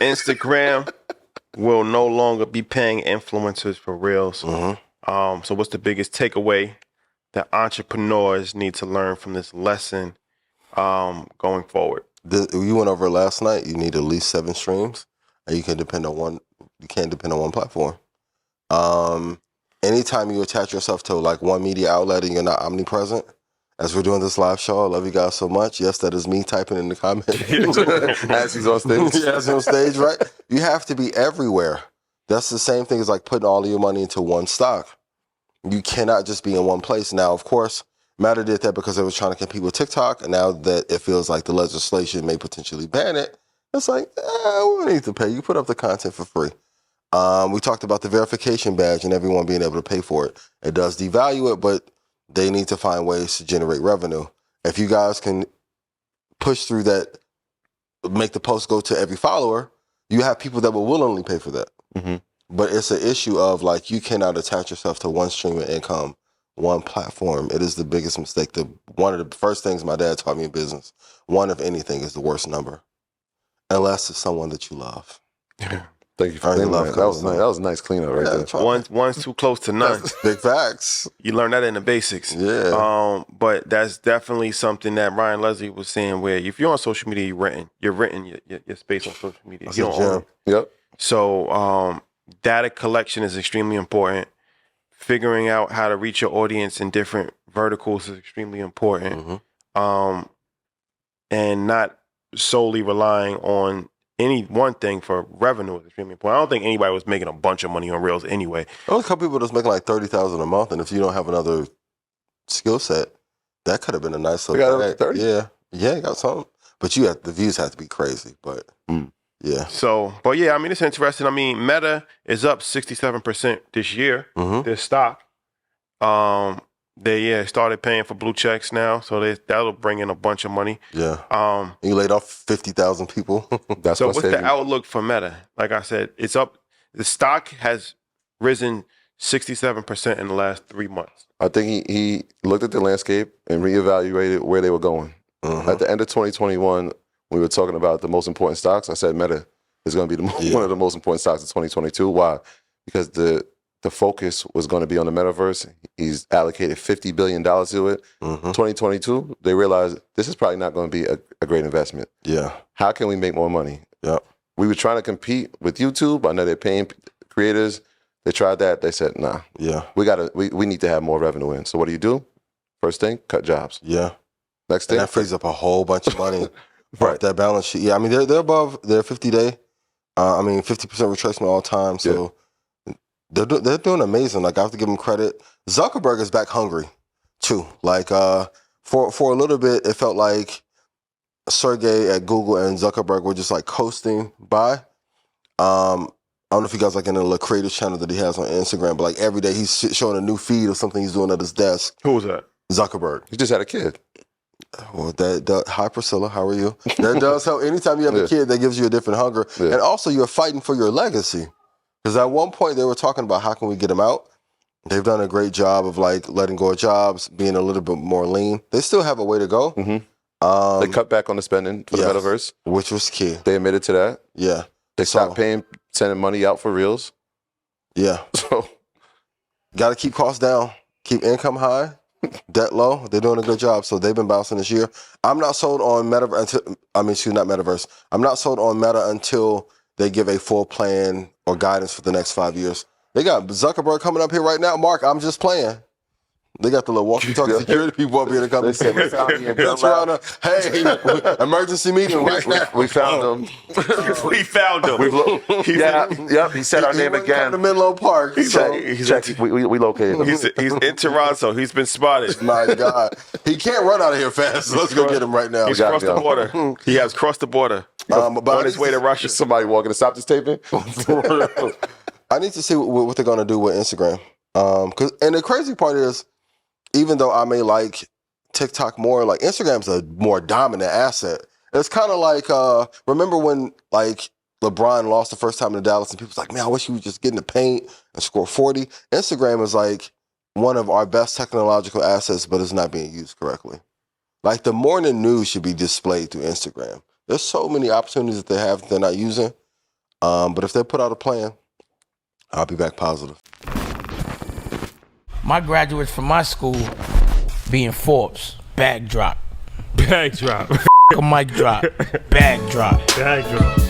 Instagram will no longer be paying influencers for reels. So what's the biggest takeaway that entrepreneurs need to learn from this lesson going forward? You went over it last night. You need at least 7 streams, and you can depend on one. You can't depend on one platform. Anytime you attach yourself to like one media outlet and you're not omnipresent, as we're doing this live show, I love you guys so much. Yes, that is me typing in the comments. As he's on stage. Yeah, as he's on stage, right? You have to be everywhere. That's the same thing as like putting all of your money into one stock. You cannot just be in one place. Now, of course, Meta did that because they were trying to compete with TikTok. And now that it feels like the legislation may potentially ban it, it's like, we need to pay. You put up the content for free. We talked about the verification badge and everyone being able to pay for it. It does devalue it, but they need to find ways to generate revenue. If you guys can push through that, make the post go to every follower, you have people that will willingly pay for that. But it's an issue of like, you cannot attach yourself to one stream of income, one platform. It is the biggest mistake. One of the first things my dad taught me in business, one of anything is the worst number, unless it's someone that you love. Thank you for cleaning that. That was nice. That was a nice cleanup right there. One's too close to none. Big facts. You learn that in the basics. Yeah. But that's definitely something that Ryan Leslie was saying, where if you're on social media, you're renting your space on social media. You don't own it. Yep. So data collection is extremely important. Figuring out how to reach your audience in different verticals is extremely important. And not solely relying on any one thing for revenue is extremely important. I don't think anybody was making a bunch of money on Reels anyway. There was a couple people that's making like $30,000 a month, and if you don't have another skill set, that could have been a nice little got 30? Yeah, you got something. But the views have to be crazy. But yeah. So, but yeah, I mean, it's interesting. I mean, Meta is up 67% this year. Their stock. They started paying for blue checks now, so that'll bring in a bunch of money. Yeah. You laid off 50,000 people. That's so. What's the outlook for Meta? Like I said, it's up. The stock has risen 67% in the last 3 months. I think he looked at the landscape and reevaluated where they were going. At the end of 2021, we were talking about the most important stocks. I said Meta is going to be one of the most important stocks in 2022. Why? Because the focus was going to be on the metaverse. He's allocated $50 billion to it. 2022, they realized this is probably not going to be a great investment. Yeah. How can we make more money? Yeah. We were trying to compete with YouTube. I know they're paying creators. They tried that. They said, nah. Yeah. We need to have more revenue in. So what do? First thing, cut jobs. Yeah. Next thing. And that frees up a whole bunch of money. Right. That balance sheet. Yeah. I mean, they're above their 50-day. 50% retracement all time. So they're doing amazing. Like, I have to give them credit. Zuckerberg is back hungry too. Like, for a little bit, it felt like Sergey at Google and Zuckerberg were just like coasting by. I don't know if you guys like in the creative channel that he has on Instagram, but like every day he's showing a new feed of something he's doing at his desk. Who was that? Zuckerberg. He just had a kid. Well, hi Priscilla, how are you? That does help. Anytime you have a kid, that gives you a different hunger. Yeah. And also you're fighting for your legacy. Because at one point they were talking about how can we get him out. They've done a great job of like letting go of jobs, being a little bit more lean. They still have a way to go. They cut back on the spending for the metaverse. Which was key. They admitted to that. Yeah. They stopped sending money out for Reels. Yeah. So got to keep costs down, keep income high, debt low. They're doing a good job. So they've been bouncing this year. I'm not sold on Metaverse. I'm not sold on Meta until they give a full plan or guidance for the next 5 years. They got Zuckerberg coming up here right now. Mark, I'm just playing. They got the little walkie-talkie security people up here to come and say, hey, emergency meeting right now. We found him. We found him. He said our name again. To Menlo Park. We located him. He's in Toronto. He's been spotted. My God. He can't run out of here fast. So let's go get him right now. He's crossed the border. He has crossed the border. On his way to Russia. Somebody walking to stop this taping? I need to see what they're going to do with Instagram. And the crazy part is, even though I may like TikTok more, like Instagram's a more dominant asset. It's kind of like, remember when like LeBron lost the first time in Dallas and people's like, man, I wish he would just get in the paint and score 40. Instagram is like one of our best technological assets, but it's not being used correctly. Like the morning news should be displayed through Instagram. There's so many opportunities that they have that they're not using. But if they put out a plan, I'll be back positive. My graduates from my school being Forbes, bag drop. Bag drop. A mic drop, bag drop. Bag drop.